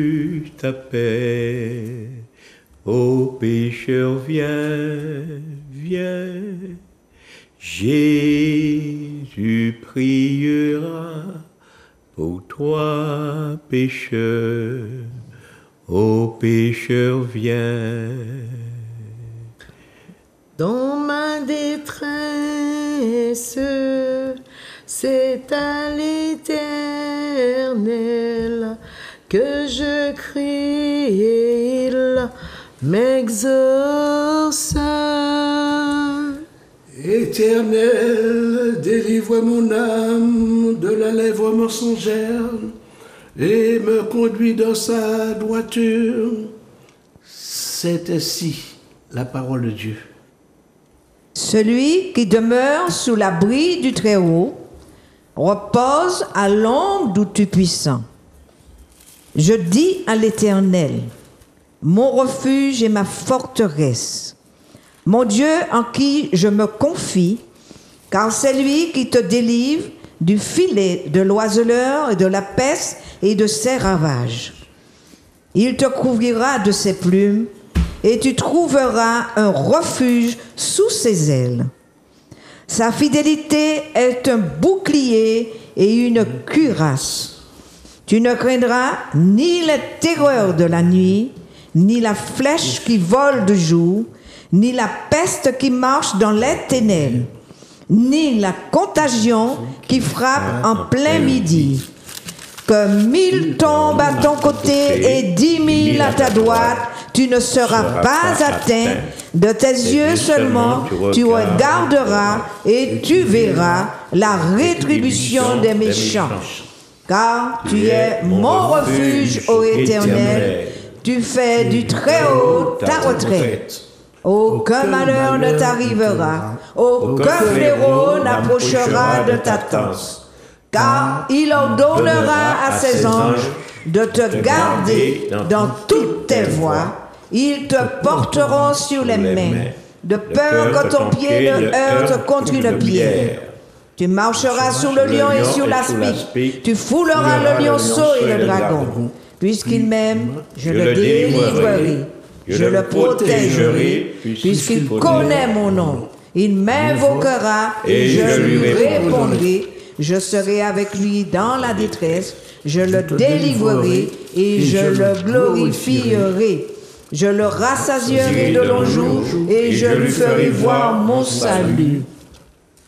Jésus, ta paix. Ô pécheur, viens, viens. Jésus priera pour toi, pécheur. Ô pécheur, viens. Dans ma détresse, c'est à l'Éternel que je crie et il m'exauce. Éternel, délivre mon âme de la lèvre mensongère et me conduis dans sa droiture. C'est ainsi la parole de Dieu. Celui qui demeure sous l'abri du Très-Haut repose à l'ombre du Tout-Puissant. Je dis à l'Éternel, mon refuge et ma forteresse, mon Dieu en qui je me confie, car c'est lui qui te délivre du filet de l'oiseleur et de la peste et de ses ravages. Il te couvrira de ses plumes et tu trouveras un refuge sous ses ailes. Sa fidélité est un bouclier et une cuirasse. Tu ne craindras ni les terreurs de la nuit, ni la flèche qui vole de jour, ni la peste qui marche dans les ténèbres, ni la contagion qui frappe en plein midi. Que 1000 tombent à ton côté et 10 000 à ta droite, tu ne seras pas atteint. De tes yeux seulement, tu regarderas et tu verras la rétribution des méchants. Car tu es mon refuge, ô Éternel, tu fais du Très-Haut ta retraite. Aucun malheur ne t'arrivera, aucun fléau n'approchera de ta tente. Car il ordonnera à ses anges de te garder dans toutes tes voies. Ils te porteront sur les mains, de peur que ton pied ne heurte contre une pierre. Tu marcheras sur le lion et sur l'aspic. Tu fouleras le lionceau et le dragon. Puisqu'il m'aime, je le délivrerai. Je le protégerai, puisqu'il connaît mon nom. Il m'invoquera et je lui répondrai. Je serai avec lui dans la détresse. Je le délivrerai et je le glorifierai. Je le rassasierai de longs jours et je lui ferai voir mon salut.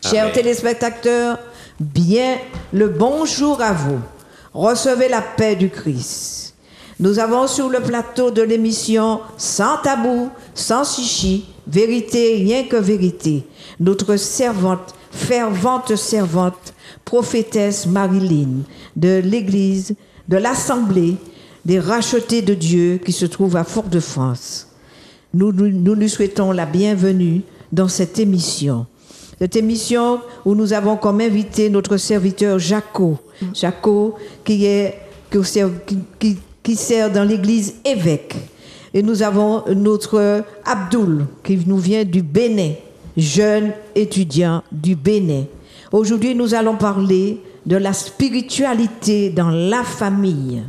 Chers téléspectateurs, bien le bonjour à vous. Recevez la paix du Christ. Nous avons sur le plateau de l'émission Sans tabou, sans chichi, vérité, rien que vérité, notre servante, fervente servante, prophétesse Marilyn de l'Église, de l'Assemblée des rachetés de Dieu qui se trouve à Fort-de-France. Nous lui souhaitons la bienvenue dans cette émission. Cette émission où nous avons comme invité notre serviteur Jaco. Jaco qui sert dans l'église évêque. Et nous avons notre Abdoul qui nous vient du Bénin, jeune étudiant du Bénin. Aujourd'hui, nous allons parler de la spiritualité dans la famille.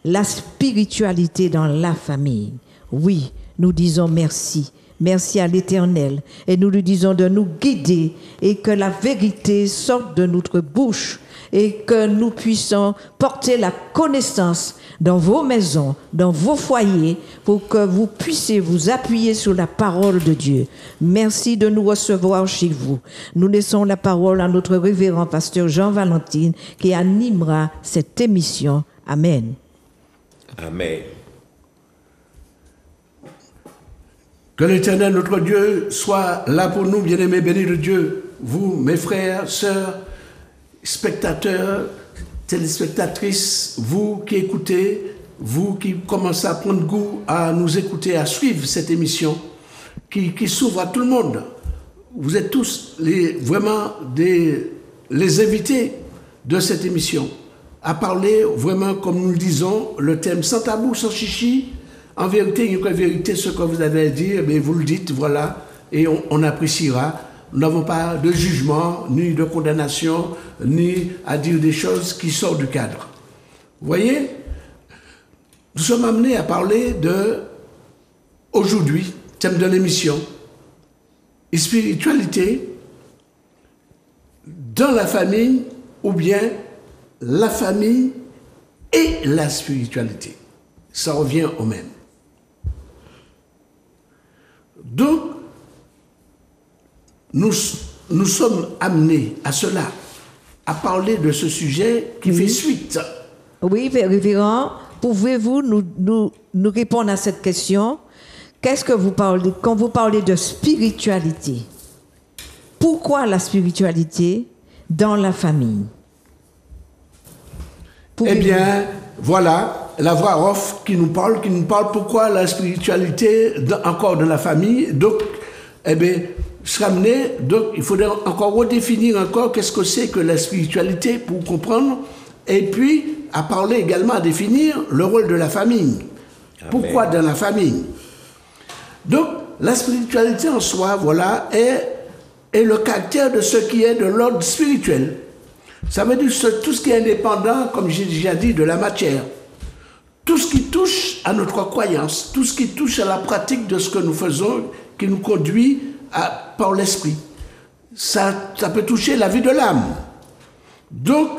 La spiritualité dans la famille. Oui, nous disons merci. Merci à l'Éternel. Et nous lui disons de nous guider et que la vérité sorte de notre bouche et que nous puissions porter la connaissance dans vos maisons, dans vos foyers, pour que vous puissiez vous appuyer sur la parole de Dieu. Merci de nous recevoir chez vous. Nous laissons la parole à notre révérend pasteur Jean Valentine qui animera cette émission. Amen. Amen. Que l'Éternel, notre Dieu, soit là pour nous, bien-aimés, bénis de Dieu. Vous, mes frères, sœurs, spectateurs, téléspectatrices, vous qui écoutez, vous qui commencez à prendre goût à nous écouter, à suivre cette émission qui s'ouvre à tout le monde. Vous êtes tous vraiment les invités de cette émission à parler vraiment, comme nous le disons, le thème sans tabou, sans chichi. En vérité, il y a une vérité, ce que vous avez à dire, mais vous le dites, voilà, et on appréciera. Nous n'avons pas de jugement, ni de condamnation, ni à dire des choses qui sortent du cadre. Vous voyez, nous sommes amenés à parler de, aujourd'hui, thème de l'émission, spiritualité dans la famille ou bien la famille et la spiritualité. Ça revient au même. Donc, nous sommes amenés à cela, à parler de ce sujet qui fait suite. Oui, révérend, pouvez-vous nous répondre à cette question? Qu'est-ce que vous parlez quand vous parlez de spiritualité? Pourquoi la spiritualité dans la famille? Eh bien, voilà la voix off qui nous parle pourquoi la spiritualité encore dans la famille. Donc, eh bien, je serai amené, donc il faudrait encore redéfinir encore qu'est-ce que c'est que la spiritualité pour comprendre, et puis à parler également, à définir le rôle de la famille. Amen. Pourquoi dans la famille? Donc, la spiritualité en soi, voilà, est le caractère de ce qui est de l'ordre spirituel. Ça veut dire tout ce qui est indépendant, comme j'ai déjà dit, de la matière. Tout ce qui touche à notre croyance, tout ce qui touche à la pratique de ce que nous faisons, qui nous conduit par l'esprit. Ça peut toucher la vie de l'âme. Donc,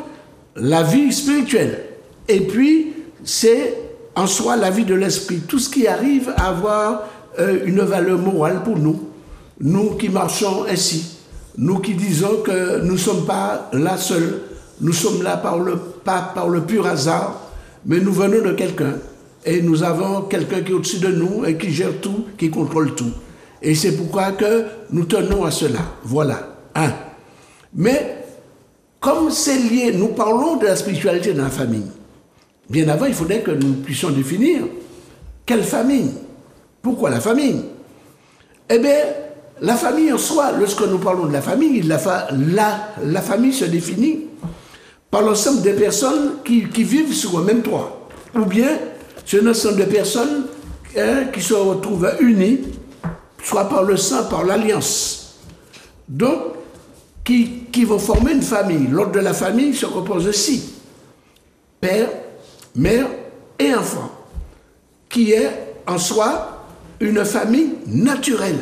la vie spirituelle. Et puis, c'est en soi la vie de l'esprit. Tout ce qui arrive à avoir une valeur morale pour nous. Nous qui marchons ainsi. Nous qui disons que nous ne sommes pas là seuls. Nous sommes là pas par le pur hasard, mais nous venons de quelqu'un. Et nous avons quelqu'un qui est au-dessus de nous et qui gère tout, qui contrôle tout. Et c'est pourquoi que nous tenons à cela. Voilà. Mais, comme c'est lié, nous parlons de la spiritualité dans la famille. Bien avant, il faudrait que nous puissions définir quelle famille. Pourquoi la famille? Eh bien, la famille en soi, lorsque nous parlons de la famille, la famille se définit par l'ensemble des personnes qui vivent sur un même toit. Ou bien, c'est un ensemble de personnes qui se retrouvent unies, soit par le sang, par l'alliance. Donc, qui vont former une famille. L'ordre de la famille se compose de 6. Père, mère et enfant. Qui est en soi une famille naturelle.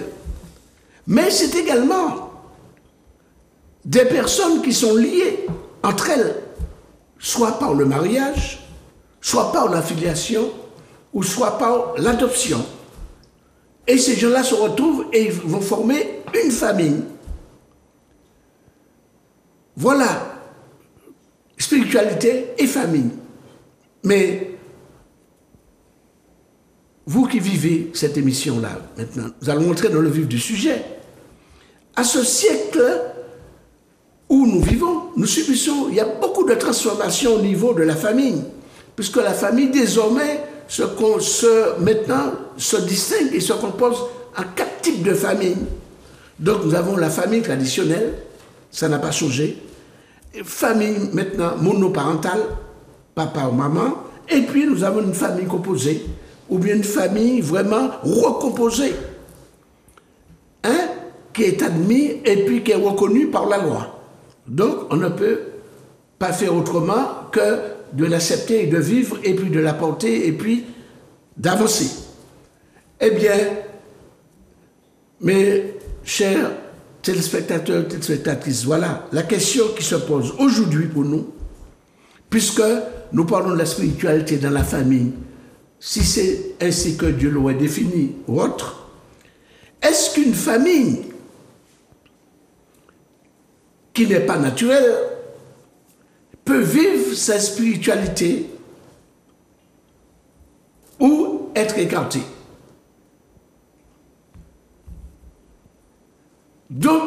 Mais c'est également des personnes qui sont liées entre elles, soit par le mariage, soit par la filiation, ou soit par l'adoption. Et ces gens-là se retrouvent et ils vont former une famille. Voilà, spiritualité et famille. Mais vous qui vivez cette émission-là, maintenant, nous allons entrer dans le vif du sujet. À ce siècle où nous vivons, nous subissons, il y a beaucoup de transformations au niveau de la famille, puisque la famille, désormais, maintenant, se distingue et se compose en 4 types de familles. Donc, nous avons la famille traditionnelle, ça n'a pas changé. Famille, maintenant, monoparentale, papa ou maman. Et puis, nous avons une famille composée, ou bien une famille vraiment recomposée, qui est admise et puis qui est reconnue par la loi. Donc, on ne peut pas faire autrement que de l'accepter et de vivre, et puis de la porter, et puis d'avancer. Eh bien, mes chers téléspectateurs, téléspectatrices, voilà la question qui se pose aujourd'hui pour nous, puisque nous parlons de la spiritualité dans la famille, si c'est ainsi que Dieu l'aurait défini ou autre, est-ce qu'une famille qui n'est pas naturelle peut vivre sa spiritualité ou être écartée? Donc,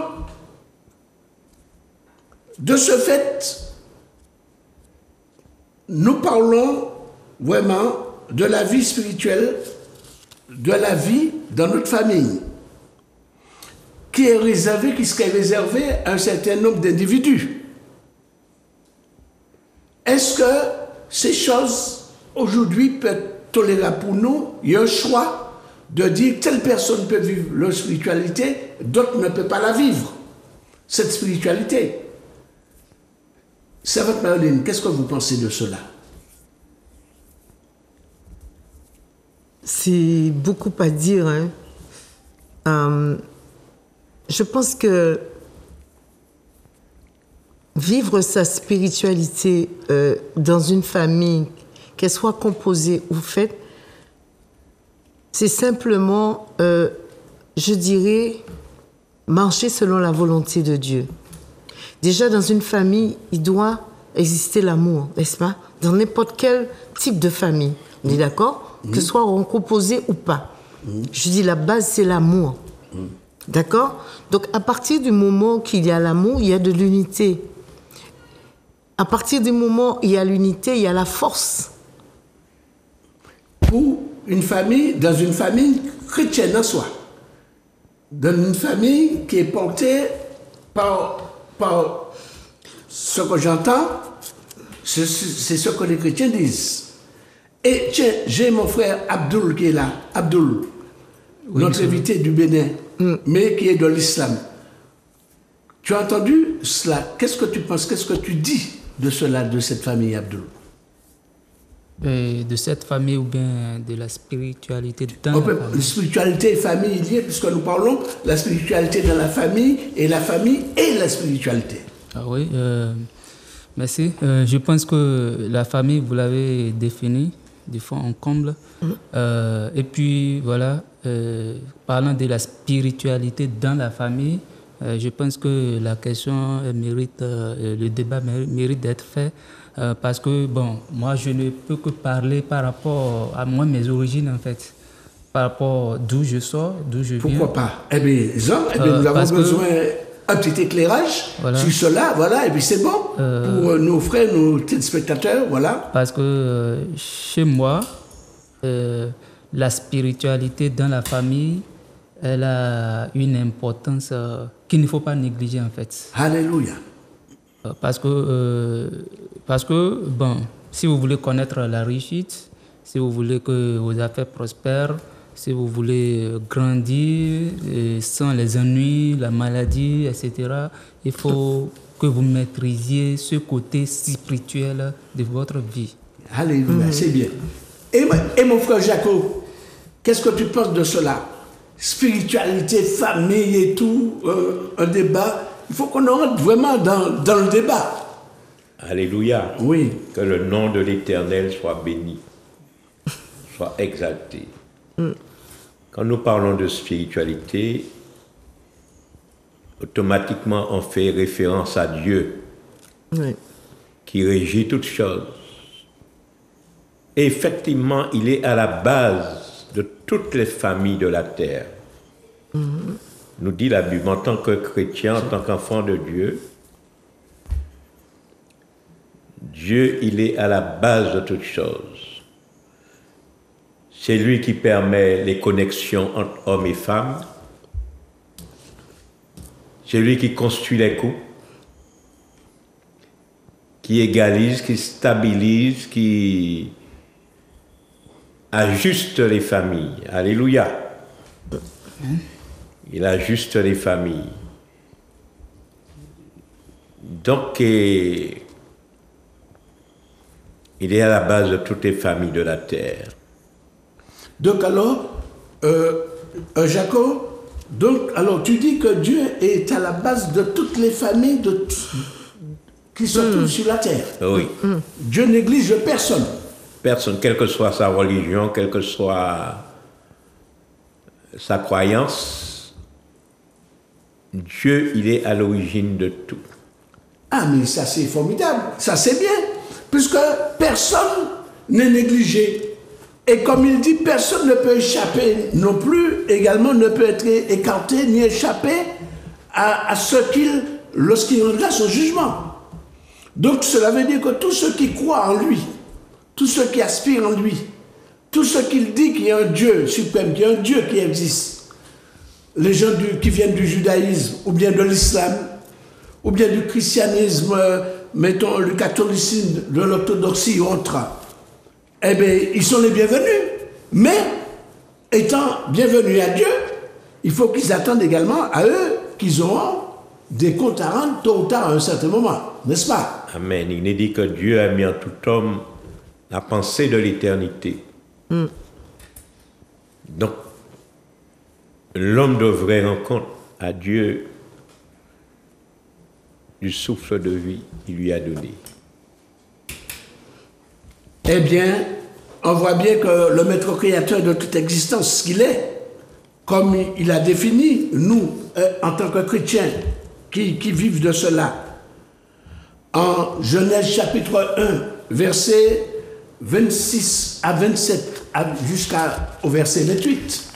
de ce fait, nous parlons vraiment de la vie spirituelle, de la vie dans notre famille, qui serait réservée à un certain nombre d'individus. Est-ce que ces choses, aujourd'hui, peuvent être tolérées pour nous? Il y a un choix de dire telle personne peut vivre leur spiritualité, d'autres ne peuvent pas la vivre, cette spiritualité. Servante Marilyn, qu'est-ce que vous pensez de cela? C'est beaucoup à dire. Hein. Je pense que vivre sa spiritualité dans une famille, qu'elle soit composée ou faite, c'est simplement, je dirais, marcher selon la volonté de Dieu. Déjà, dans une famille, il doit exister l'amour, n'est-ce pas? Dans n'importe quel type de famille, on est d'accord? Que ce soit composé ou pas. Je dis, la base, c'est l'amour. D'accord? Donc, à partir du moment qu'il y a l'amour, il y a de l'unité. À partir du moment où il y a l'unité, il y a la force. Pour une famille, dans une famille chrétienne en soi, dans une famille qui est portée par ce que j'entends, c'est ce que les chrétiens disent. Et tiens, j'ai mon frère Abdoul qui est là. Abdoul, oui, notre invité du Bénin, mais qui est de l'islam. Tu as entendu cela? Qu'est-ce que tu penses? Qu'est-ce que tu dis de cela, de cette famille, Abdoul? De cette famille ou bien de la spiritualité dans la famille? La spiritualité et famille liées, puisque nous parlons de la spiritualité dans la famille et la spiritualité. Ah oui, merci. Je pense que la famille, vous l'avez définie du fond en comble. Et puis voilà, parlant de la spiritualité dans la famille, je pense que la question mérite, le débat mérite d'être fait. Parce que, bon, moi, je ne peux que parler par rapport à moi, mes origines, en fait. Par rapport d'où je sors, d'où je viens. Pourquoi pas? Eh bien, Jean, nous avons besoin d'un petit éclairage sur cela, voilà, et puis c'est bon pour nos frères, nos téléspectateurs, voilà. Parce que chez moi, la spiritualité dans la famille, elle a une importance qu'il ne faut pas négliger, en fait. Alléluia. Parce que, bon, si vous voulez connaître la réussite, si vous voulez que vos affaires prospèrent, si vous voulez grandir sans les ennuis, la maladie, etc., il faut que vous maîtrisiez ce côté spirituel de votre vie. Alléluia, c'est bien. Et mon frère Jacob, qu'est-ce que tu penses de cela? Spiritualité, famille et tout, un débat. Il faut qu'on rentre vraiment dans le débat. Alléluia. Oui. Que le nom de l'Éternel soit béni, soit exalté. Quand nous parlons de spiritualité, automatiquement on fait référence à Dieu, qui régit toutes choses. Et effectivement, il est à la base de toutes les familles de la terre. Nous dit la Bible, en tant que chrétien, en tant qu'enfant de Dieu, Dieu, il est à la base de toutes choses. C'est lui qui permet les connexions entre hommes et femmes. C'est lui qui construit les couples, qui égalise, qui stabilise, qui ajuste les familles. Alléluia. Il ajuste les familles. Donc, il est à la base de toutes les familles de la terre. Donc alors, Jacob, alors tu dis que Dieu est à la base de toutes les familles qui se trouvent sur la terre. Oui. Dieu néglige personne. Personne, quelle que soit sa religion, quelle que soit sa croyance, Dieu, il est à l'origine de tout. Ah, mais ça c'est formidable, ça c'est bien, puisque personne n'est négligé. Et comme il dit, personne ne peut échapper non plus, également ne peut être écarté ni échapper à ce lorsqu'il rendra son jugement. Donc cela veut dire que tous ceux qui croient en lui, tous ceux qui aspirent en lui, tous ceux qui disent qu'il y a un Dieu suprême, qu'il y a un Dieu qui existe, les gens qui viennent du judaïsme, ou bien de l'islam, ou bien du christianisme, mettons le catholicisme, de l'orthodoxie ou autre, eh bien, ils sont les bienvenus. Mais, étant bienvenus à Dieu, il faut qu'ils attendent également à eux qu'ils auront des comptes à rendre tôt ou tard à un certain moment, n'est-ce pas? Amen. Il est dit que Dieu a mis en tout homme la pensée de l'éternité. l'homme devrait rendre compte à Dieu du souffle de vie qu'il lui a donné. Eh bien, on voit bien que le maître créateur de toute existence, ce qu'il est, comme il a défini, nous, en tant que chrétiens, qui vivent de cela, en Genèse chapitre 1, versets 26 à 27, jusqu'au verset 28,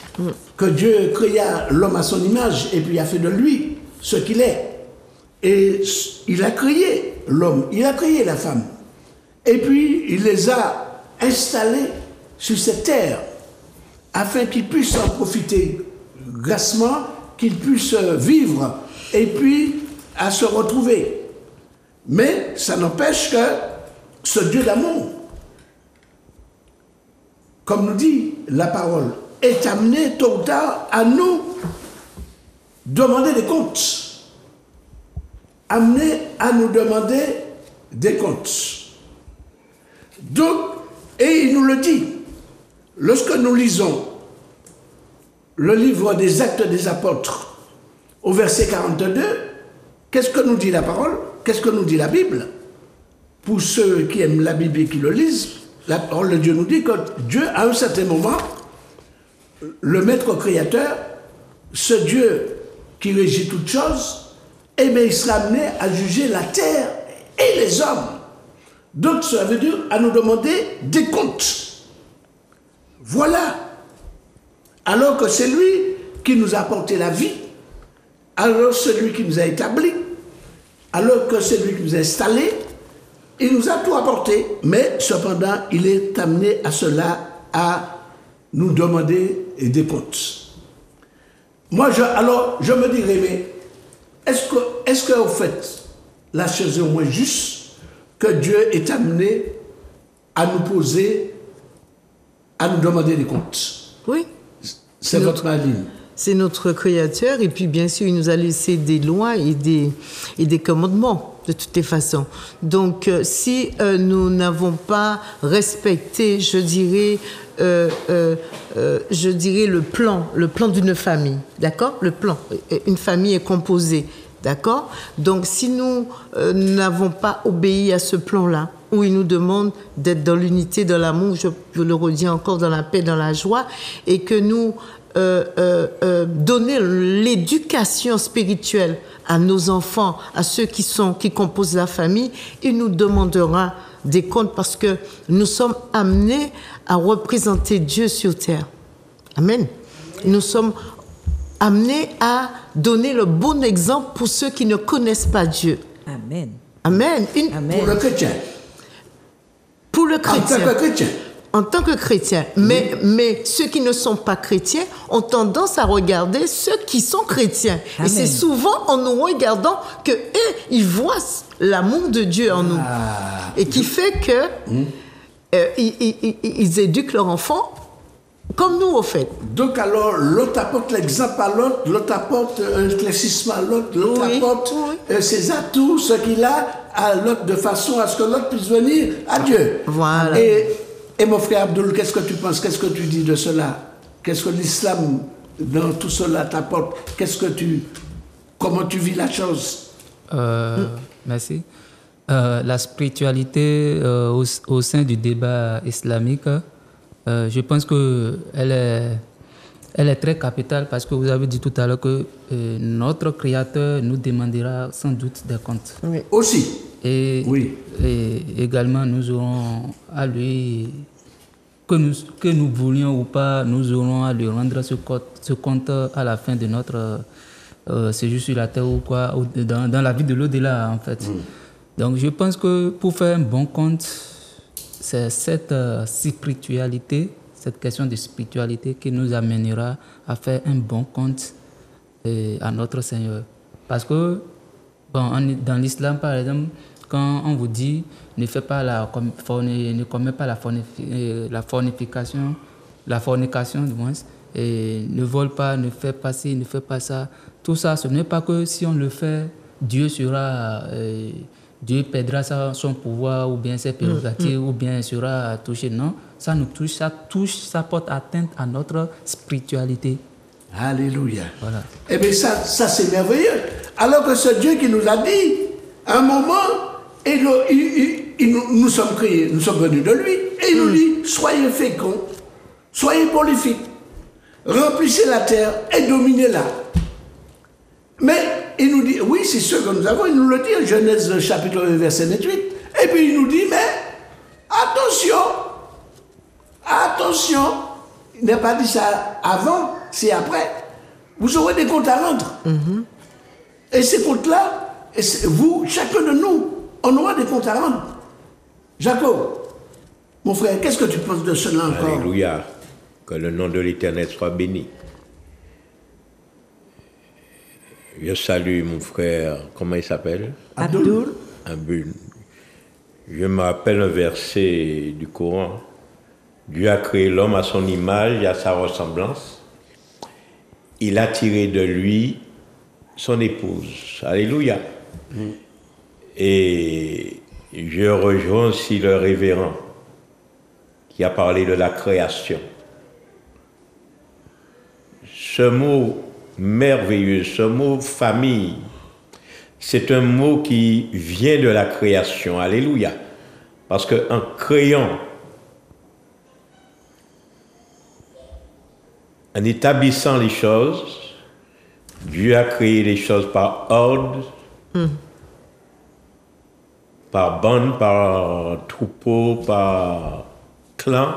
que Dieu créa l'homme à son image et puis a fait de lui ce qu'il est. Et il a créé l'homme, il a créé la femme. Et puis, il les a installés sur cette terre afin qu'ils puissent en profiter grassement, qu'ils puissent vivre et puis à se retrouver. Mais ça n'empêche que ce Dieu d'amour, comme nous dit la parole, est amené tôt ou tard à nous demander des comptes. Amené à nous demander des comptes. Donc, et il nous le dit, lorsque nous lisons le livre des Actes des Apôtres, au verset 42, qu'est-ce que nous dit la parole? Qu'est-ce que nous dit la Bible? Pour ceux qui aiment la Bible et qui le lisent, la parole de Dieu nous dit que Dieu, à un certain moment, le maître créateur, ce Dieu qui régit toutes choses, eh bien, il sera amené à juger la terre et les hommes. Donc, ça veut dire à nous demander des comptes. Voilà. Alors que c'est lui qui nous a apporté la vie, alors c'est lui qui nous a établis, alors que c'est lui qui nous a installés, il nous a tout apporté, mais cependant, il est amené à cela, à nous demander des comptes. Moi, je me dirais, mais est-ce que, au fait, la chose est au moins juste que Dieu est amené à nous poser, à nous demander des comptes? Oui. C'est votre ligne. C'est notre Créateur, et puis bien sûr, il nous a laissé des lois et des commandements, de toutes les façons. Donc, si nous n'avons pas respecté, je dirais le plan d'une famille, d'accord? Le plan, une famille est composée, d'accord? Donc, si nous n'avons pas obéi à ce plan-là, où il nous demande d'être dans l'unité, dans l'amour, je le redis encore, dans la paix, dans la joie, et que nous donner l'éducation spirituelle à nos enfants, à ceux qui composent la famille, il nous demandera des comptes parce que nous sommes amenés à représenter Dieu sur terre. Amen. Nous sommes amenés à donner le bon exemple pour ceux qui ne connaissent pas Dieu. Amen. Amen. Amen. Pour le chrétien. Pour le chrétien. En tant que chrétien. En tant que chrétien. Mais ceux qui ne sont pas chrétiens ont tendance à regarder ceux qui sont chrétiens. Amen. Et c'est souvent en nous regardant que eux, ils voient l'amour de Dieu en nous. Et qui fait que ils éduquent leurs enfants comme nous, au fait. Donc alors, l'autre apporte l'exemple à l'autre, l'autre apporte un éclaircissement à l'autre, l'autre apporte ses atouts, ce qu'il a à l'autre, de façon à ce que l'autre puisse venir à Dieu. Voilà. Et mon frère Abdoul, qu'est-ce que tu penses? Qu'est-ce que tu dis de cela? Qu'est-ce que l'islam, dans tout cela, t'apporte? Comment tu vis la chose? Merci. La spiritualité au sein du débat islamique, je pense qu'elle est très capitale parce que vous avez dit tout à l'heure que notre Créateur nous demandera sans doute des comptes. Oui. Aussi. Et également, nous aurons à lui, que nous voulions ou pas, nous aurons à lui rendre ce compte à la fin de notre séjour sur la terre ou quoi, ou dans la vie de l'au-delà, en fait. Donc, je pense que pour faire un bon compte, c'est cette spiritualité, cette question de spiritualité qui nous amènera à faire un bon compte à notre Seigneur. Parce que, dans l'islam, par exemple, quand on vous dit ne commets pas la fornication, du moins, et ne vole pas, ne fais pas ci, ne fais pas ça. Tout ça, ce n'est pas que si on le fait, Dieu perdra son pouvoir ou bien ses prérogatives ou bien sera touché. Non, ça nous touche, ça porte atteinte à notre spiritualité. Alléluia. Voilà. Eh bien, ça c'est merveilleux. Alors que ce Dieu qui nous a dit, à un moment, nous sommes créés, nous sommes venus de lui, et il nous dit, soyez féconds, soyez prolifiques, remplissez la terre et dominez-la. Mais il nous dit, oui, c'est ce que nous avons, il nous le dit en Genèse chapitre 1, verset 28. Et puis il nous dit, mais attention, il n'a pas dit ça avant, c'est après. Vous aurez des comptes à rendre. Et ces comptes-là, vous, chacun de nous, on aura des comptes à rendre. Jacob, mon frère, qu'est-ce que tu penses de cela encore? Alléluia. Que le nom de l'Éternel soit béni. Je salue mon frère, comment il s'appelle? Abdul. Abdul. Je me rappelle un verset du Coran. Dieu a créé l'homme à son image et à sa ressemblance. Il a tiré de lui son épouse. Alléluia. Et je rejoins aussi le révérend qui a parlé de la création. Ce mot merveilleux, ce mot famille, c'est un mot qui vient de la création. Alléluia. Parce qu'en créant, en établissant les choses, Dieu a créé les choses par ordre, par bande, par troupeau, par clan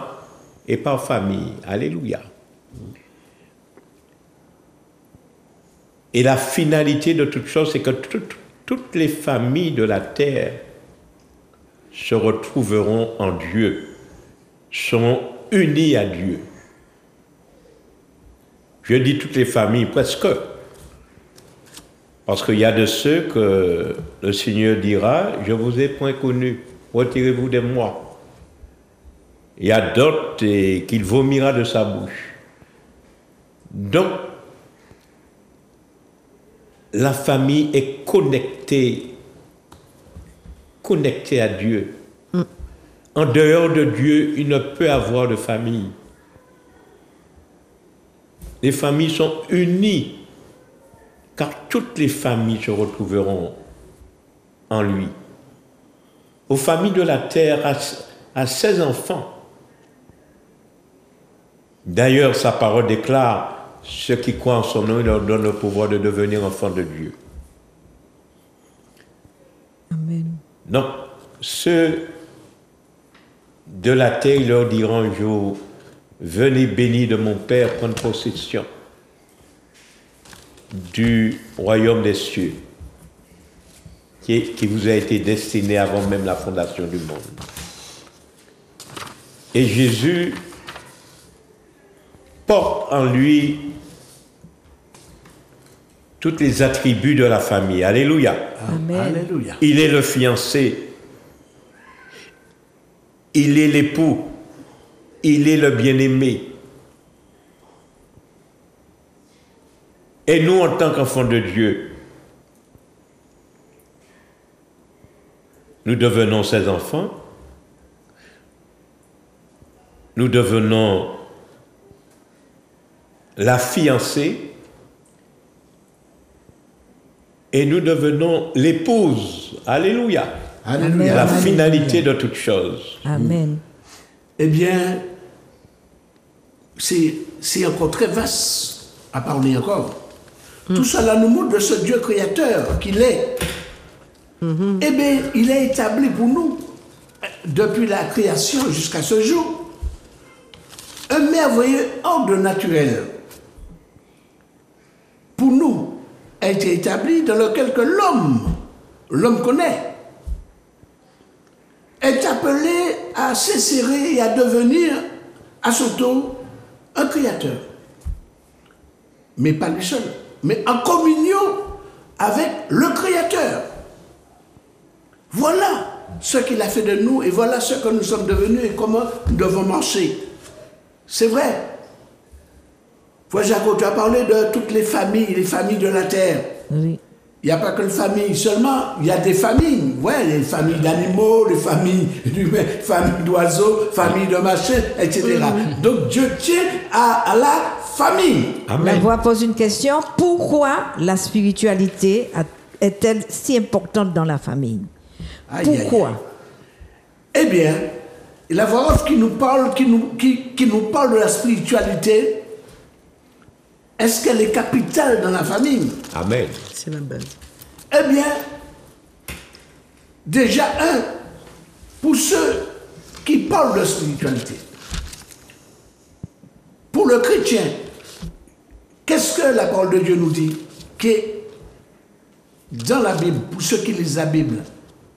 et par famille. Alléluia. Et la finalité de toute chose, c'est que toutes les familles de la terre se retrouveront en Dieu, sont unies à Dieu. Je dis toutes les familles, presque. Parce qu'il y a de ceux que le Seigneur dira, je vous ai point connus, retirez-vous de moi. Il y a d'autres qu'il vomira de sa bouche. Donc, la famille est connectée à Dieu. En dehors de Dieu, il ne peut avoir de famille. Les familles sont unies, car toutes les familles se retrouveront en lui. Aux familles de la terre, à 16 enfants. D'ailleurs, sa parole déclare, ceux qui croient en son nom, il leur donne le pouvoir de devenir enfants de Dieu. Amen. Donc, ceux de la terre, ils leur diront un jour, venez bénis de mon Père, prendre possession du royaume des cieux, qui vous a été destiné avant même la fondation du monde. Et Jésus porte en lui tous les attributs de la famille. Alléluia. Amen. Alléluia. Il est le fiancé. Il est l'époux. Il est le bien-aimé. Et nous, en tant qu'enfants de Dieu, nous devenons ses enfants. Nous devenons la fiancée. Et nous devenons l'épouse. Alléluia. Alléluia. La Amen. finalité de toute chose. Amen. Eh bien, c'est encore très vaste à parler encore. Tout cela nous montre de ce Dieu créateur qu'il est. Eh bien, il est établi pour nous, depuis la création jusqu'à ce jour, un merveilleux ordre naturel. Pour nous, a été établi dans lequel que l'homme connaît, est appelé à s'insérer et à devenir à son tour un créateur. Mais pas lui seul, mais en communion avec le créateur. Voilà ce qu'il a fait de nous et voilà ce que nous sommes devenus et comment nous devons marcher. C'est vrai. Frère Jacob, tu as parlé de toutes les familles de la terre. Oui. Il n'y a pas que les familles seulement, il y a des familles. Ouais, les familles d'animaux, les familles d'humains, familles d'oiseaux, familles de machins, etc. Donc Dieu tient à la famille. Amen. La voix pose une question. Pourquoi la spiritualité est-elle si importante dans la famille? Pourquoi? Eh bien, la voix off qui nous parle de la spiritualité, est-ce qu'elle est capitale dans la famille? Amen. C'est la base. Eh bien, déjà, pour ceux qui parlent de spiritualité, pour le chrétien, qu'est-ce que la parole de Dieu nous dit? Que dans la Bible, pour ceux qui lisent la Bible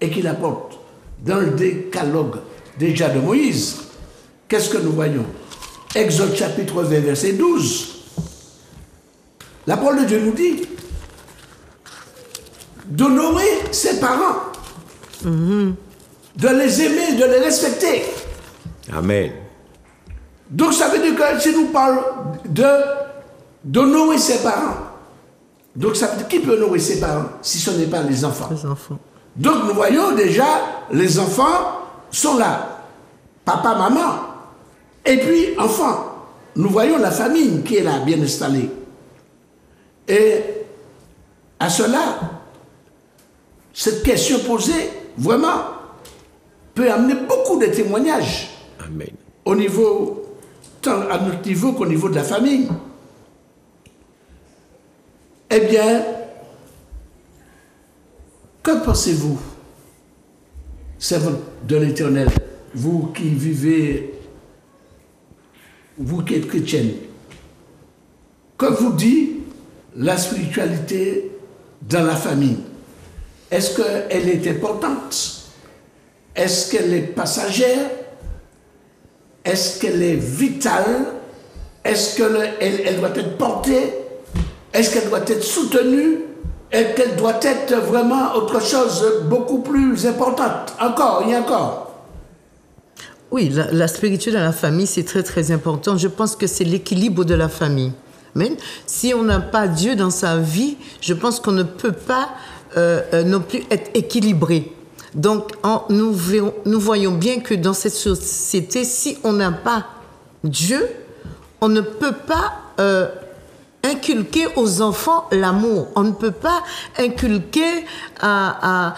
et qui la portent, dans le décalogue déjà de Moïse, qu'est-ce que nous voyons? Exode chapitre 20, verset 12. La parole de Dieu nous dit d'honorer ses parents, de les aimer, de les respecter. Amen. Donc ça veut dire que si nous parlons d'honorer ses parents, donc ça veut dire qui peut honorer ses parents si ce n'est pas les enfants? Les enfants. Donc nous voyons déjà, les enfants sont là. Papa, maman, et puis enfants. Nous voyons la famille qui est là, bien installée. Et à cela, cette question posée, vraiment, peut amener beaucoup de témoignages. Amen. Au niveau, tant à notre niveau qu'au niveau de la famille. Eh bien, que pensez-vous, servante de l'Éternel, vous qui vivez, vous qui êtes chrétienne, que vous dit la spiritualité dans la famille? Est-ce qu'elle est importante? Est-ce qu'elle est passagère? Est-ce qu'elle est vitale? Est-ce qu'elle doit être portée? Est-ce qu'elle doit être soutenue? Est-ce qu'elle doit être vraiment autre chose beaucoup plus importante? Encore et encore. Oui, la spiritualité dans la famille, c'est très très important. Je pense que c'est l'équilibre de la famille. Amen. Si on n'a pas Dieu dans sa vie, je pense qu'on ne peut pas non plus être équilibré. Donc, nous voyons bien que dans cette société, si on n'a pas Dieu, on ne peut pas inculquer aux enfants l'amour. On ne peut pas inculquer à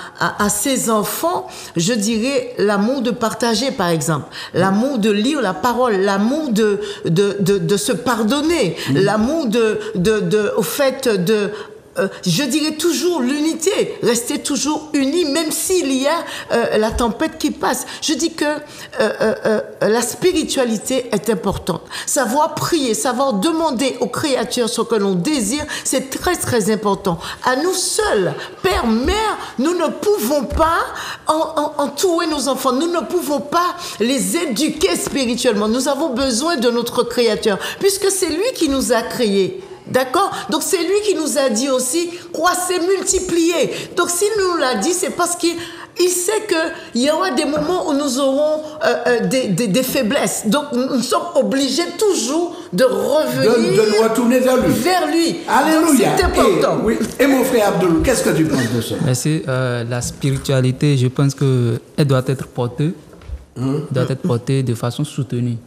ses enfants, je dirais, l'amour de partager, par exemple. L'amour de lire la parole, l'amour de se pardonner, l'amour au fait de... je dirais toujours l'unité, rester toujours unis, même s'il y a la tempête qui passe. Je dis que la spiritualité est importante. Savoir prier, savoir demander aux créatures ce que l'on désire, c'est très très important. À nous seuls, père, mère, nous ne pouvons pas entourer nos enfants, nous ne pouvons pas les éduquer spirituellement. Nous avons besoin de notre Créateur, puisque c'est lui qui nous a créés. D'accord? Donc c'est lui qui nous a dit aussi, croissez, multipliez. Donc s'il nous l'a dit, c'est parce qu'il sait qu'il y aura des moments où nous aurons des faiblesses. Donc nous sommes obligés toujours de revenir de nous retourner vers lui. Alléluia. C'est important. Et mon frère Abdoulou, qu'est-ce que tu penses de ça? Merci. La spiritualité, je pense qu'elle doit être portée, doit être portée de façon soutenue.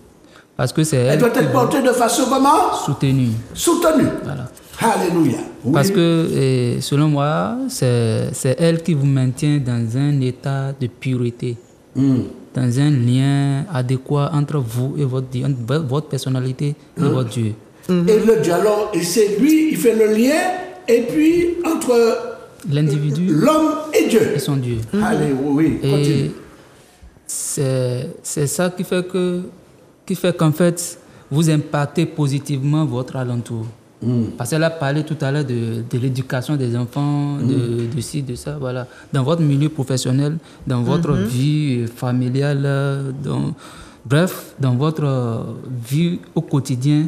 Parce que elle doit être portée de façon comment? Soutenue. Soutenue. Voilà. Alléluia. Oui. Parce que, selon moi, c'est elle qui vous maintient dans un état de pureté, dans un lien adéquat entre vous et votre personnalité et votre Dieu. Et le dialogue, et c'est lui, il fait le lien, et puis entre l'individu, l'homme et Dieu. Et son Dieu. Allez, oui, continue. Et c'est ça qui fait qu'en fait, vous impactez positivement votre alentour. Parce qu'elle a parlé tout à l'heure de l'éducation des enfants, de ci, de ça, voilà. Dans votre milieu professionnel, dans votre vie familiale, bref, dans votre vie au quotidien,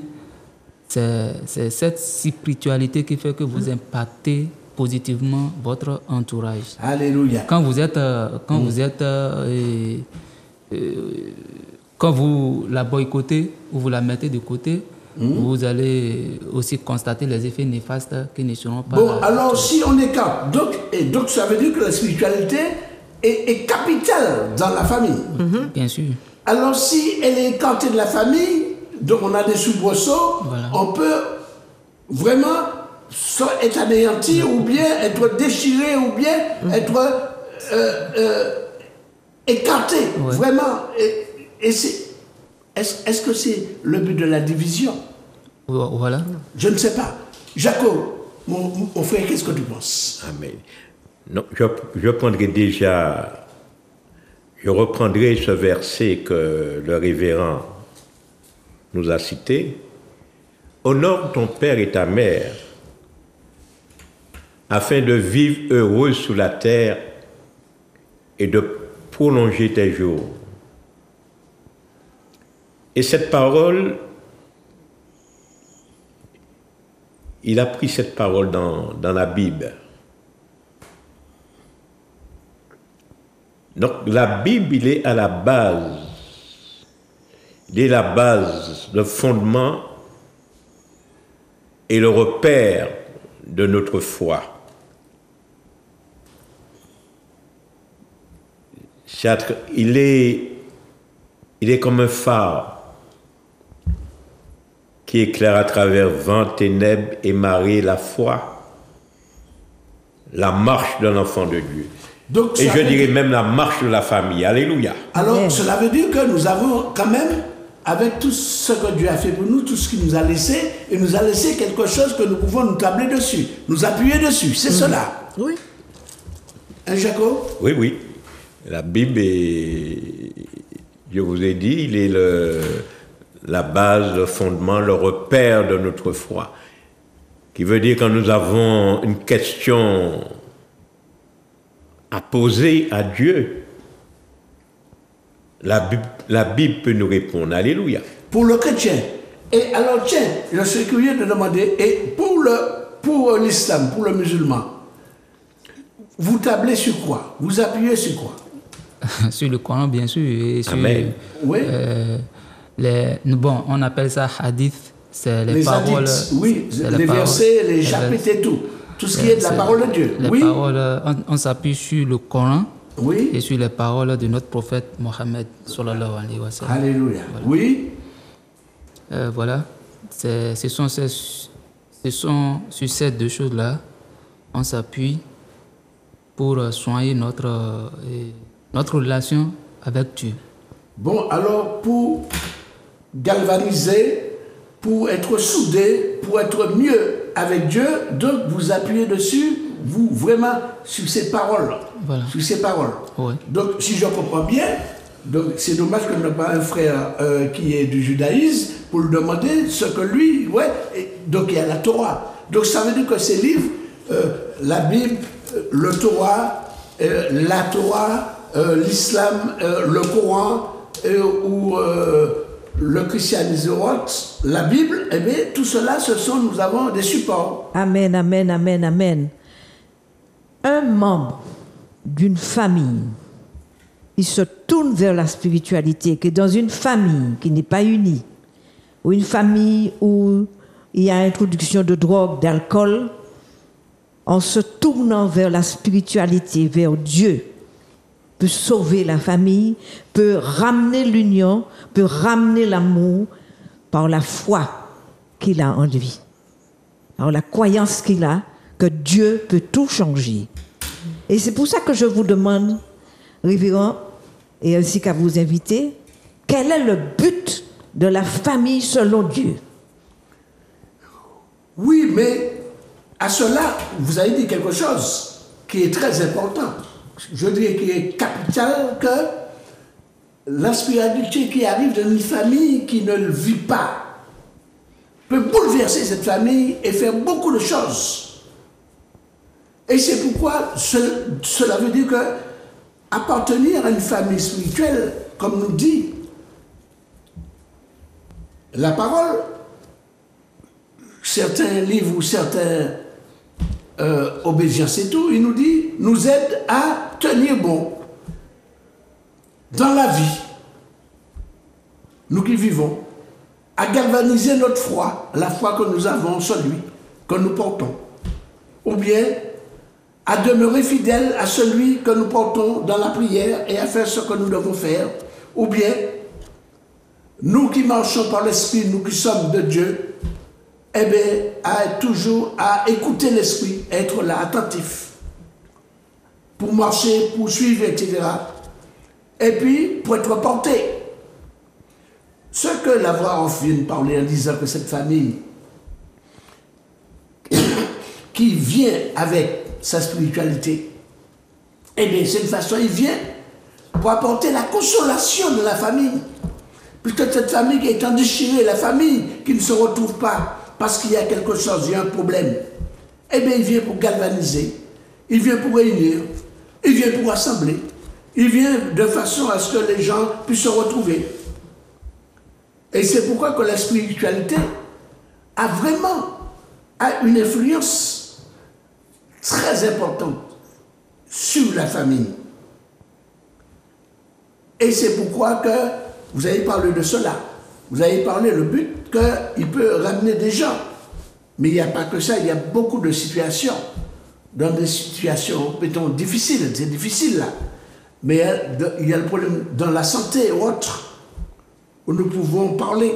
c'est cette spiritualité qui fait que vous impactez positivement votre entourage. Alléluia. Quand vous la boycottez ou vous la mettez de côté, vous allez aussi constater les effets néfastes qui ne seront pas... Bon, alors si on écarte, donc ça veut dire que la spiritualité est capitale dans la famille. Bien sûr. Alors si elle est écartée de la famille, donc on a des soubresauts, on peut vraiment soit être anéanti, ou bien être déchiré, ou bien être écarté, vraiment. Et est-ce que c'est le but de la division? Voilà. Je ne sais pas. Jacob, mon frère, qu'est-ce que tu penses? Amen. Non, je reprendrai ce verset que le révérend nous a cité. Honore ton père et ta mère, afin de vivre heureux sous la terre et de prolonger tes jours. Et cette parole, il a pris cette parole dans la Bible. Donc la Bible, il est à la base. Il est la base, le fondement et le repère de notre foi. Il est comme un phare qui éclaire à travers vent, ténèbres et marées la foi, la marche de l'enfant de Dieu. Donc, et je dirais même la marche de la famille. Alléluia. Alors, cela veut dire que nous avons quand même, avec tout ce que Dieu a fait pour nous, tout ce qu'il nous a laissé, il nous a laissé quelque chose que nous pouvons nous tabler dessus, nous appuyer dessus. C'est cela. Oui. Hein, Jacob? Oui, oui. La Bible est, je vous ai dit, il est la base, le fondement, le repère de notre foi. Qui veut dire quand nous avons une question à poser à Dieu, la Bible peut nous répondre. Alléluia. Pour le chrétien. Et alors, tiens, je suis curieux de demander, et pour l'islam, pour le musulman, vous tablez sur quoi? Vous appuyez sur quoi? Sur le Coran, bien sûr. Et sur, Amen. Oui. Bon, on appelle ça hadith. C'est les paroles. Hadiths, oui, les versets, les chapitres et tout. Tout ce qui est de la parole de Dieu. Les paroles, on s'appuie sur le Coran. Oui. Et sur les paroles de notre prophète Mohammed sallallahu alayhi wa sallam. Alléluia. Voilà. Oui. Voilà. Ce sont sur ces deux choses-là, on s'appuie pour soigner notre relation avec Dieu. Bon, alors pour galvaniser, pour être soudé, pour être mieux avec Dieu, donc vous appuyez dessus, vous vraiment sur ces paroles. Voilà. Sur ces paroles. Oui. Donc si je comprends bien, donc c'est dommage que nous n'ayons pas un frère qui est du judaïsme pour lui demander ce que lui, donc il y a la Torah. Donc ça veut dire que ces livres, la Bible, le Torah, la Torah, l'islam, le Coran ou le christianisme, la Bible, eh bien, tout cela, nous avons des supports. Amen, amen, amen, amen. Un membre d'une famille qui se tourne vers la spiritualité, qui est dans une famille qui n'est pas unie, ou une famille où il y a introduction de drogue, d'alcool, en se tournant vers la spiritualité, vers Dieu, peut sauver la famille, peut ramener l'union, peut ramener l'amour par la foi qu'il a en lui, par la croyance qu'il a que Dieu peut tout changer. Et c'est pour ça que je vous demande, révérend, et ainsi qu'à vous inviter, quel est le but de la famille selon Dieu? Oui, mais à cela, vous avez dit quelque chose qui est très important. Je dirais qu'il est capital que la spiritualité qui arrive dans une famille qui ne le vit pas peut bouleverser cette famille et faire beaucoup de choses. Et c'est pourquoi cela veut dire que appartenir à une famille spirituelle, comme nous dit la parole, certains livres ou certains obédiences et tout, il nous dit, nous aide à tenir bon dans la vie. Nous qui vivons, à galvaniser notre foi, la foi que nous avons en celui que nous portons, ou bien à demeurer fidèle à celui que nous portons dans la prière et à faire ce que nous devons faire, ou bien nous qui marchons par l'Esprit, nous qui sommes de Dieu, eh bien, à être toujours à écouter l'Esprit, être là, attentif, pour marcher, pour suivre, etc. Et puis, pour être porté. Ce que la voix off vient de parler en disant que cette famille qui vient avec sa spiritualité, eh bien, c'est une façon, il vient pour apporter la consolation de la famille. Puisque cette famille qui est en déchirée, la famille qui ne se retrouve pas parce qu'il y a quelque chose, il y a un problème, eh bien, il vient pour galvaniser, il vient pour réunir, il vient pour rassembler, il vient de façon à ce que les gens puissent se retrouver. Et c'est pourquoi que la spiritualité a vraiment une influence très importante sur la famille. Et c'est pourquoi que vous avez parlé de cela. Vous avez parlé le but qu'il peut ramener des gens. Mais il n'y a pas que ça, il y a beaucoup de situations. Dans des situations, mettons, difficiles, c'est difficile là. Mais il y a le problème dans la santé ou autre, où nous pouvons parler.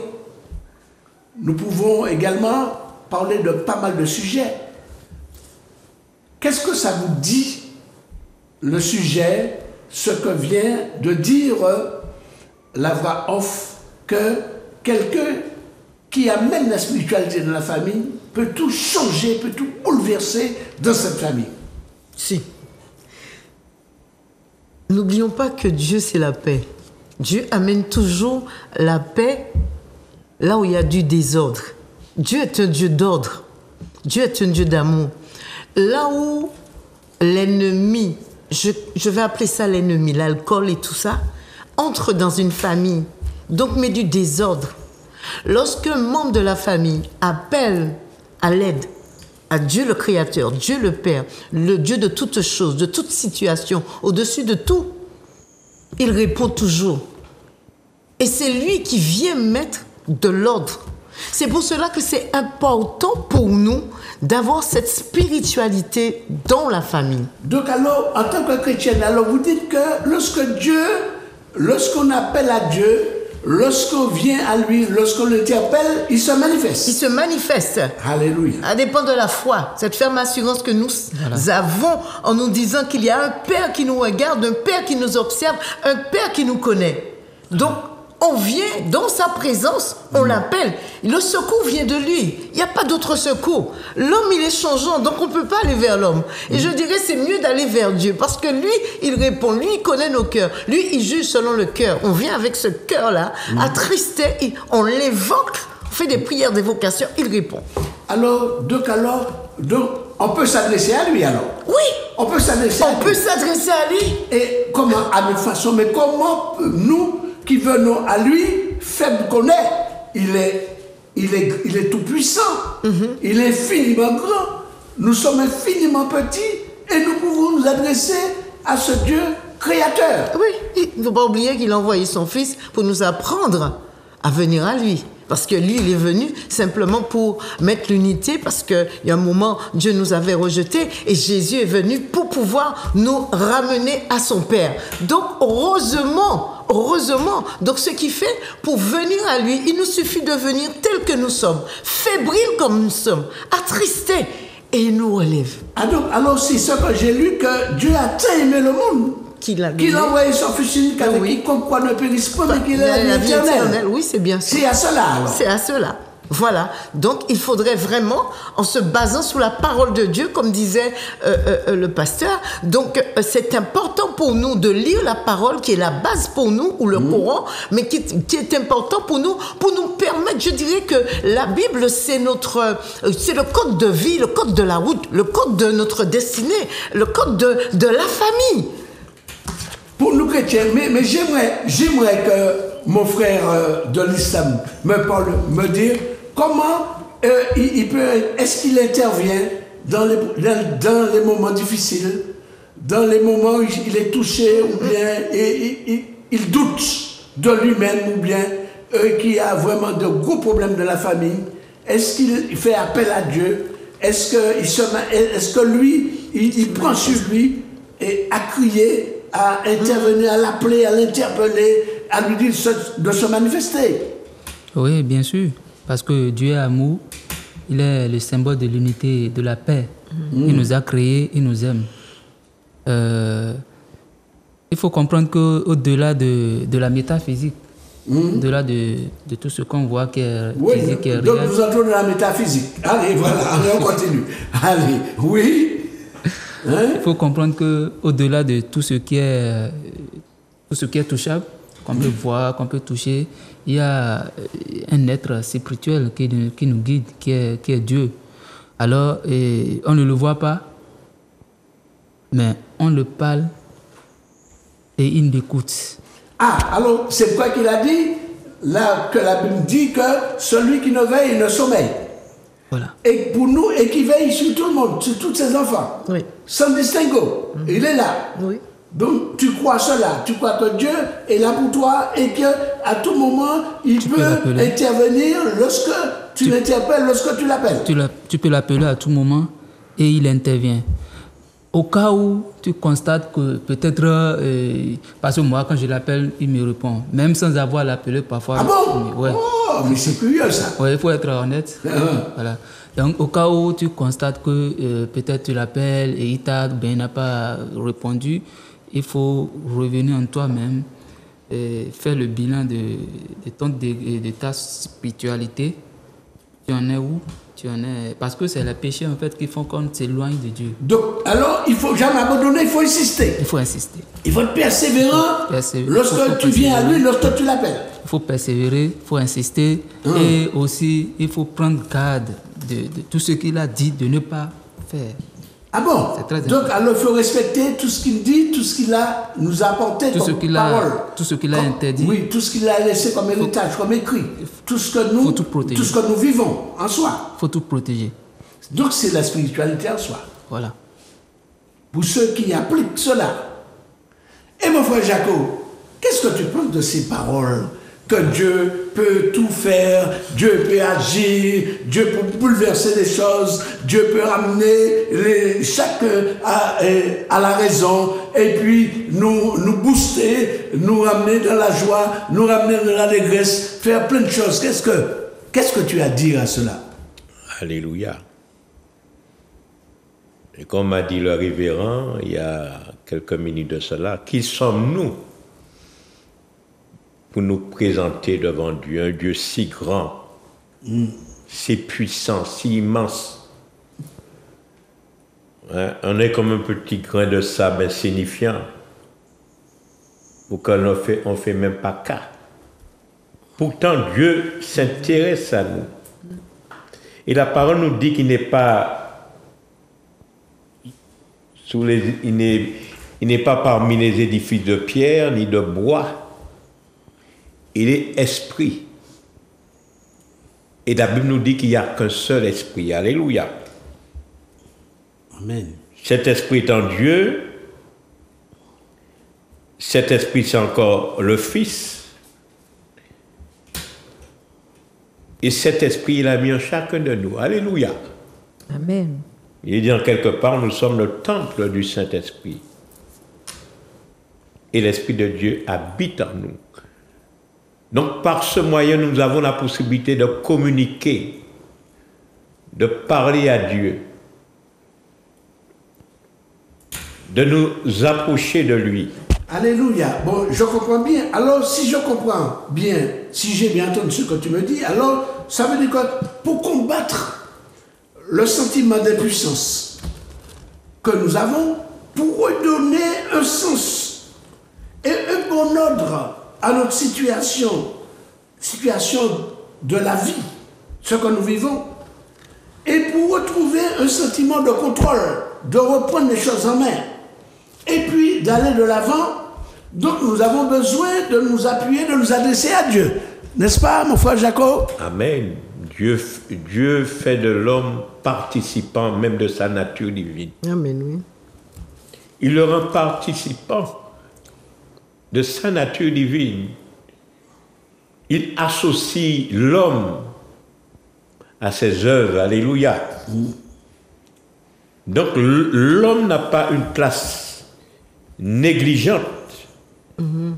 Nous pouvons également parler de pas mal de sujets. Qu'est-ce que ça vous dit, le sujet, ce que vient de dire la voix off, que quelqu'un qui amène la spiritualité dans la famille peut tout changer, peut tout bouleverser dans cette famille? Si. N'oublions pas que Dieu, c'est la paix. Dieu amène toujours la paix là où il y a du désordre. Dieu est un Dieu d'ordre. Dieu est un Dieu d'amour. Là où l'ennemi, je vais appeler ça l'ennemi, l'alcool et tout ça, entre dans une famille, donc met du désordre. Lorsque un membre de la famille appelle à l'aide, à Dieu le Créateur, Dieu le Père, le Dieu de toutes choses, de toute situation, au-dessus de tout, il répond toujours. Et c'est lui qui vient mettre de l'ordre. C'est pour cela que c'est important pour nous d'avoir cette spiritualité dans la famille. Donc alors, en tant que chrétienne, alors vous dites que lorsqu'on appelle à Dieu, lorsqu'on vient à lui, lorsqu'on l'interpelle, il se manifeste. Il se manifeste. Alléluia. Ça dépend de la foi, cette ferme assurance que nous avons en nous disant qu'il y a un Père qui nous regarde, un Père qui nous observe, un Père qui nous connaît. Donc, on vient dans sa présence, on l'appelle. Le secours vient de lui. Il n'y a pas d'autre secours. L'homme, il est changeant, donc on ne peut pas aller vers l'homme. Et je dirais, c'est mieux d'aller vers Dieu, parce que lui, il répond. Lui, il connaît nos cœurs. Lui, il juge selon le cœur. On vient avec ce cœur-là, attristé, on l'évoque, on fait des prières d'évocation, il répond. Alors, on peut s'adresser à lui alors? Oui. On peut s'adresser à lui. On peut s'adresser à lui. Et comment? À notre façon. Mais comment nous, qui venons à lui, faible qu'on est, il est tout puissant, il est infiniment grand, nous sommes infiniment petits et nous pouvons nous adresser à ce Dieu créateur. Oui, il ne faut pas oublier qu'il a envoyé son Fils pour nous apprendre à venir à lui. Parce que lui, il est venu simplement pour mettre l'unité, parce qu'il y a un moment, Dieu nous avait rejetés et Jésus est venu pour pouvoir nous ramener à son Père. Donc, heureusement, donc ce qui fait, pour venir à lui, il nous suffit de venir tel que nous sommes, fébriles comme nous sommes, attristés, et il nous relève. Alors c'est ça que j'ai lu, que Dieu a tant aimé le monde, qu'il a envoyé son Fils unique avec quiconque croit ne périsse pas, mais qu'il ait la vie éternelle. Oui, c'est bien ça. C'est à cela alors. C'est à cela. Voilà. Donc, il faudrait vraiment, en se basant sur la parole de Dieu, comme disait le pasteur, donc c'est important pour nous de lire la parole qui est la base pour nous, ou le Coran, mais qui est important pour nous permettre, je dirais que la Bible, c'est le code de vie, le code de la route, le code de notre destinée, le code de la famille. Pour nous chrétiens, mais j'aimerais que mon frère de l'islam me dise comment est-ce qu'il intervient dans les moments difficiles, dans les moments où il est touché, ou bien il doute de lui-même, ou bien qui a vraiment de gros problèmes de la famille, est-ce qu'il fait appel à Dieu? Est-ce que lui, il prend sur lui et à crier, à intervenir, à l'appeler, à l'interpeller, à lui dire de se manifester? Oui, bien sûr. Parce que Dieu est amour. Il est le symbole de l'unité, de la paix. Il nous a créés, il nous aime. Il faut comprendre qu'au-delà de la métaphysique, au-delà de tout ce qu'on voit qui est physique, qui est réel. Donc nous entrons dans la métaphysique. Allez, voilà, allez, on continue. Allez, oui. Il faut comprendre qu'au-delà de tout ce qui est touchable, qu'on peut voir, qu'on peut toucher, il y a un être spirituel qui nous guide, qui est Dieu. Alors, on ne le voit pas, mais on le parle et il l'écoute. Ah, alors c'est quoi qu'il a dit? Là, que la Bible dit que celui qui ne veille ne sommeille. Voilà. Et pour nous, et qui veille sur tout le monde, sur tous ses enfants, sans distinguo. Il est là. Oui. Donc tu crois cela, tu crois que Dieu est là pour toi et qu'à tout moment, il peut intervenir lorsque tu l'interpelles, lorsque tu l'appelles. Tu peux l'appeler à tout moment et il intervient. Au cas où tu constates que peut-être, parce que moi quand je l'appelle, il me répond, même sans avoir l'appelé parfois. Ah bon? Ouais. Oh, mais c'est curieux ça. Ouais, il faut être honnête. Voilà. Donc au cas où tu constates que peut-être tu l'appelles et il n'a pas répondu, il faut revenir en toi-même et faire le bilan de ta spiritualité. Tu en es où? Tu en es... Parce que c'est les péchés en fait qui font qu'on s'éloigne de Dieu. Donc, alors, il faut jamais abandonner, il faut insister. Il faut insister. Il faut être persévérant lorsque tu viens à lui, lorsque tu l'appelles. Il faut persévérer, il faut insister et aussi il faut prendre garde de tout ce qu'il a dit de ne pas faire. Ah bon? Donc, alors, il faut respecter tout ce qu'il dit, tout ce qu'il nous a apporté comme parole. Tout ce qu'il a interdit. Oui, tout ce qu'il a laissé comme héritage, comme écrit. Tout ce que nous vivons en soi. Il faut tout protéger. Donc, c'est la spiritualité en soi. Voilà. Pour ceux qui appliquent cela. Et mon frère Jaco, qu'est-ce que tu penses de ces paroles? Que Dieu peut tout faire, Dieu peut agir, Dieu peut bouleverser les choses, Dieu peut ramener chacun à la raison et puis nous booster, nous ramener dans la joie, nous ramener dans l'allégresse, faire plein de choses. Qu'est-ce que tu as à dire à cela? Alléluia. Et comme m'a dit le révérend il y a quelques minutes de cela, qui sommes-nous pour nous présenter devant Dieu, un Dieu si grand, si puissant, si immense. Hein? On est comme un petit grain de sable insignifiant, auquel on fait même pas cas. Pourtant, Dieu s'intéresse à nous. Et la parole nous dit qu'il n'est pas il n'est pas parmi les édifices de pierre ni de bois. Il est esprit. Et la Bible nous dit qu'il n'y a qu'un seul esprit. Alléluia. Amen. Cet esprit est en Dieu. Cet esprit, c'est encore le Fils. Et cet esprit, il a mis en chacun de nous. Alléluia. Amen. Il dit en quelque part, nous sommes le temple du Saint-Esprit. Et l'Esprit de Dieu habite en nous. Donc, par ce moyen, nous avons la possibilité de communiquer, de parler à Dieu, de nous approcher de lui. Alléluia. Bon, je comprends bien. Alors, si je comprends bien, si j'ai bien entendu ce que tu me dis, alors, ça veut dire que pour combattre le sentiment d'impuissance que nous avons, pour redonner un sens et un bon ordre à notre situation de la vie, ce que nous vivons, et pour retrouver un sentiment de contrôle, de reprendre les choses en main, et puis d'aller de l'avant. Donc nous avons besoin de nous appuyer, de nous adresser à Dieu. N'est-ce pas, mon frère Jacob? Amen. Dieu fait de l'homme participant même de sa nature divine. Amen, oui. Il le rend participant de sa nature divine. il associe l'homme à ses œuvres. Alléluia. Donc l'homme n'a pas une place négligente,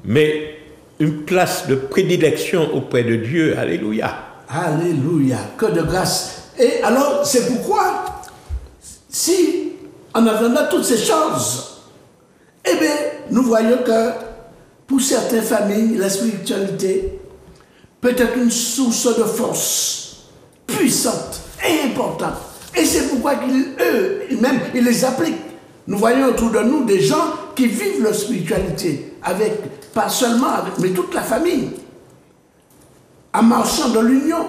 mais une place de prédilection auprès de Dieu. Alléluia. Alléluia. Que de grâce. Et alors, c'est pourquoi, si en attendant toutes ces choses, eh bien, nous voyons que pour certaines familles, la spiritualité peut être une source de force puissante et importante. Et c'est pourquoi eux-mêmes, ils les appliquent. Nous voyons autour de nous des gens qui vivent leur spiritualité, pas seulement avec, mais toute la famille, en marchant de l'union,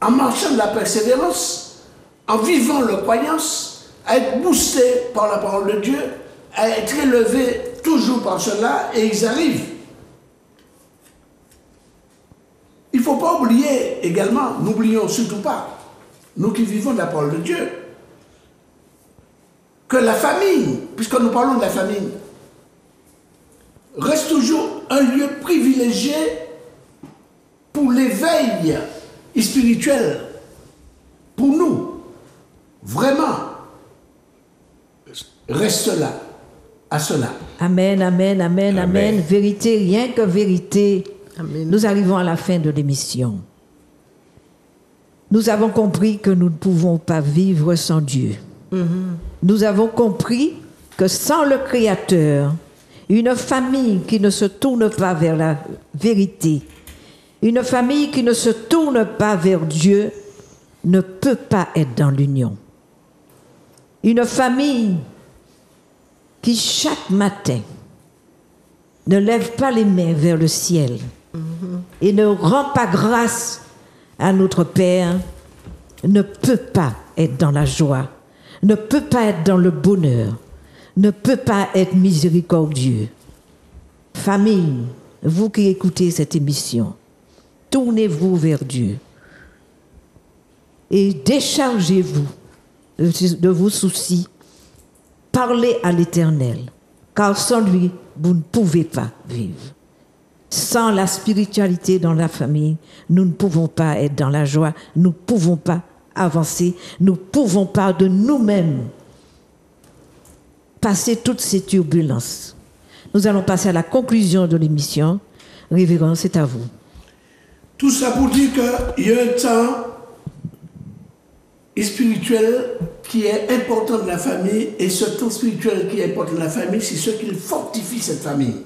en marchant de la persévérance, en vivant leur croyance, à être boostés par la parole de Dieu, à être élevés toujours par cela, et ils arrivent. Il ne faut pas oublier également, n'oublions surtout pas, nous qui vivons de la parole de Dieu, que la famille, puisque nous parlons de la famille, reste toujours un lieu privilégié pour l'éveil spirituel. Pour nous, vraiment, reste là, à cela. Amen, amen, amen, amen. Vérité, rien que vérité. Amen. Nous arrivons à la fin de l'émission. Nous avons compris que nous ne pouvons pas vivre sans Dieu. Nous avons compris que sans le Créateur, une famille qui ne se tourne pas vers la vérité, une famille qui ne se tourne pas vers Dieu, ne peut pas être dans l'union. Une famille qui chaque matin ne lève pas les mains vers le ciel et ne rend pas grâce à notre Père, ne peut pas être dans la joie, ne peut pas être dans le bonheur, ne peut pas être miséricordieux. Famille, vous qui écoutez cette émission, tournez-vous vers Dieu et déchargez-vous de vos soucis. Parlez à l'Éternel, car sans lui, vous ne pouvez pas vivre. Sans la spiritualité dans la famille, nous ne pouvons pas être dans la joie, nous ne pouvons pas avancer, nous ne pouvons pas de nous-mêmes passer toutes ces turbulences. Nous allons passer à la conclusion de l'émission. Révérend, c'est à vous. Tout ça pour dire qu'il y a un temps spirituel qui est important de la famille, et ce temps spirituel qui est important de la famille, c'est ce qui fortifie cette famille.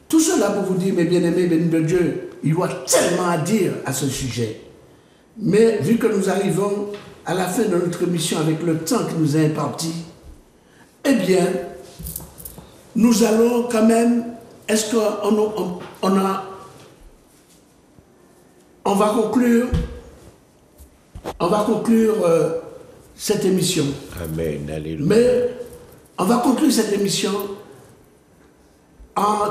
Tout cela pour vous dire, mes bien-aimés, bénis de Dieu, il y a tellement à dire à ce sujet. Mais vu que nous arrivons à la fin de notre émission avec le temps qui nous est imparti, eh bien, nous allons quand même, est-ce qu'on va conclure cette émission. Amen, alléluia. Mais on va conclure cette émission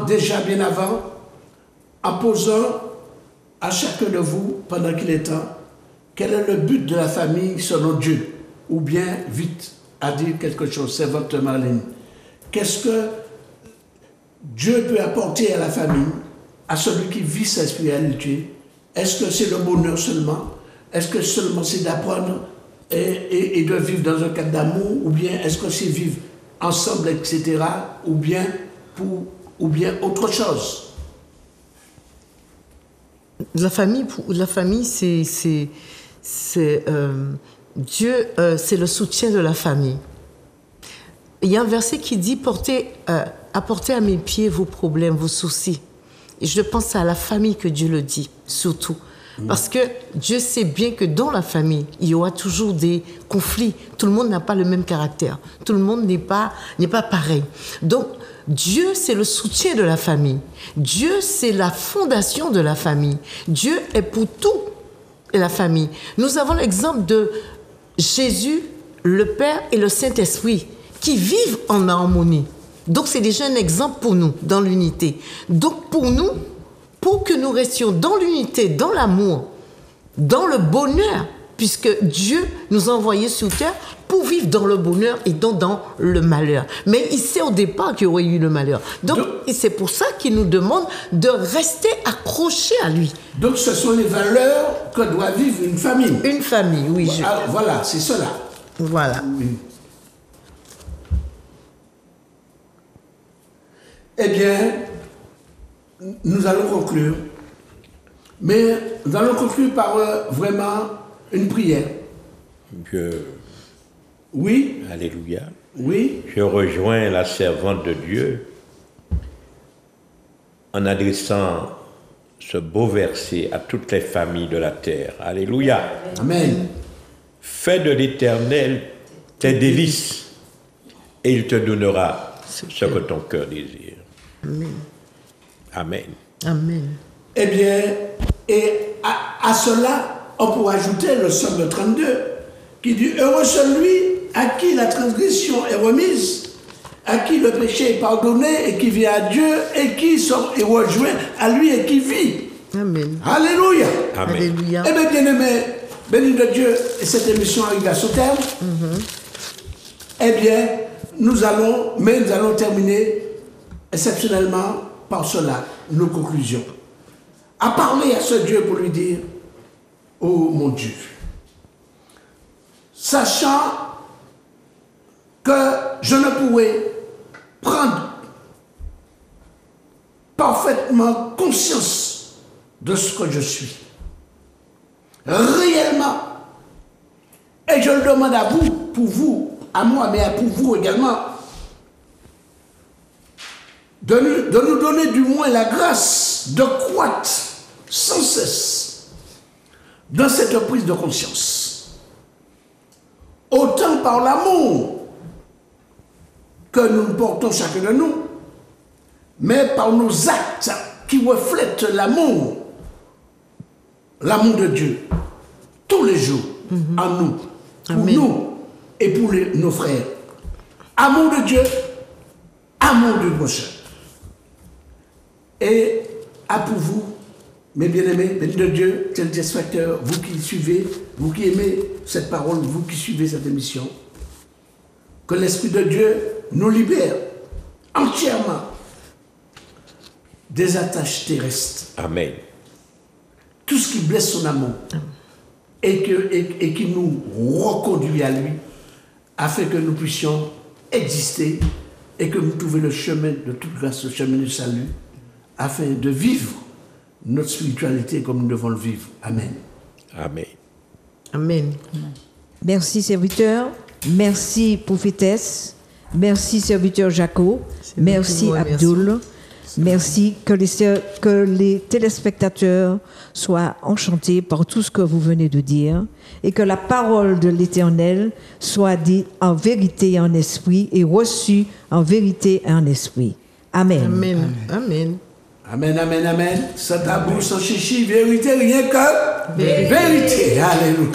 déjà bien avant, en posant à chacun de vous, pendant qu'il est temps, quel est le but de la famille selon Dieu? Ou bien, vite, à dire quelque chose, c'est votre Marlène. Qu'est-ce que Dieu peut apporter à la famille, à celui qui vit sa spiritualité? Est-ce que c'est le bonheur seulement? Est-ce que seulement c'est d'apprendre et de vivre dans un cadre d'amour? Ou bien est-ce que c'est vivre ensemble, etc.? Ou bien autre chose? La famille, c'est Dieu, c'est le soutien de la famille. Il y a un verset qui dit apportez à mes pieds vos problèmes, vos soucis. Et je pense à la famille que Dieu le dit, surtout. Parce que Dieu sait bien que dans la famille, il y aura toujours des conflits. Tout le monde n'a pas le même caractère. Tout le monde n'est pas pareil. Donc, Dieu, c'est le soutien de la famille. Dieu, c'est la fondation de la famille. Dieu est pour tout la famille. Nous avons l'exemple de Jésus, le Père et le Saint-Esprit qui vivent en harmonie. Donc, c'est déjà un exemple pour nous, dans l'unité. Donc, pour nous, pour que nous restions dans l'unité, dans l'amour, dans le bonheur, puisque Dieu nous a envoyés sur terre pour vivre dans le bonheur et non dans le malheur. Mais il sait au départ qu'il y aurait eu le malheur. Donc c'est pour ça qu'il nous demande de rester accrochés à lui. Donc ce sont les valeurs que doit vivre une famille. Une famille, oui. Voilà, c'est cela. Voilà. Oui. Eh bien, nous allons conclure. Mais nous allons conclure par vraiment une prière. Oui. Alléluia. Oui. Je rejoins la servante de Dieu en adressant ce beau verset à toutes les familles de la terre. Alléluia. Amen. Fais de l'Éternel tes délices et il te donnera ce que ton cœur désire. Amen. Amen. Amen. Eh bien, et à cela, on pourrait ajouter le psaume 32 qui dit « Heureux celui à qui la transgression est remise, à qui le péché est pardonné et qui vient à Dieu et qui est rejoint à lui et qui vit. » Amen. Alléluia. Amen. Alléluia. Eh bien, bien-aimés, béni de Dieu, et cette émission arrive à son terme. Eh bien, nous allons terminer exceptionnellement par cela, nos conclusions. À parler à ce Dieu pour lui dire, oh mon Dieu, sachant que je ne pourrais prendre parfaitement conscience de ce que je suis, réellement, et je le demande à vous, pour vous, à moi, mais pour vous également, de nous donner du moins la grâce de croître sans cesse dans cette prise de conscience. Autant par l'amour que nous portons chacun de nous, mais par nos actes qui reflètent l'amour de Dieu, tous les jours, en nous, pour Amen. nous et pour nos frères. Amour de Dieu, amour du prochain. Et à pour vous, mes bien-aimés, bénis de Dieu, téléspectateurs, vous qui suivez, vous qui aimez cette parole, vous qui suivez cette émission, que l'Esprit de Dieu nous libère entièrement des attaches terrestres. Amen. Tout ce qui blesse son amour et qui nous reconduit à lui, afin que nous puissions exister et que nous trouvions le chemin de toute grâce, le chemin du salut, afin de vivre notre spiritualité comme nous devons le vivre. Amen. Amen. Amen. Merci, serviteur. Merci, prophétesse. Merci, serviteur Jaco. Merci, moi, Abdoul. Merci que les téléspectateurs soient enchantés par tout ce que vous venez de dire et que la parole de l'Éternel soit dite en vérité et en esprit et reçue en vérité et en esprit. Amen. Amen. Amen. Amen, amen, amen. Sans tabou, sans chichi, vérité, rien que vérité. Alléluia.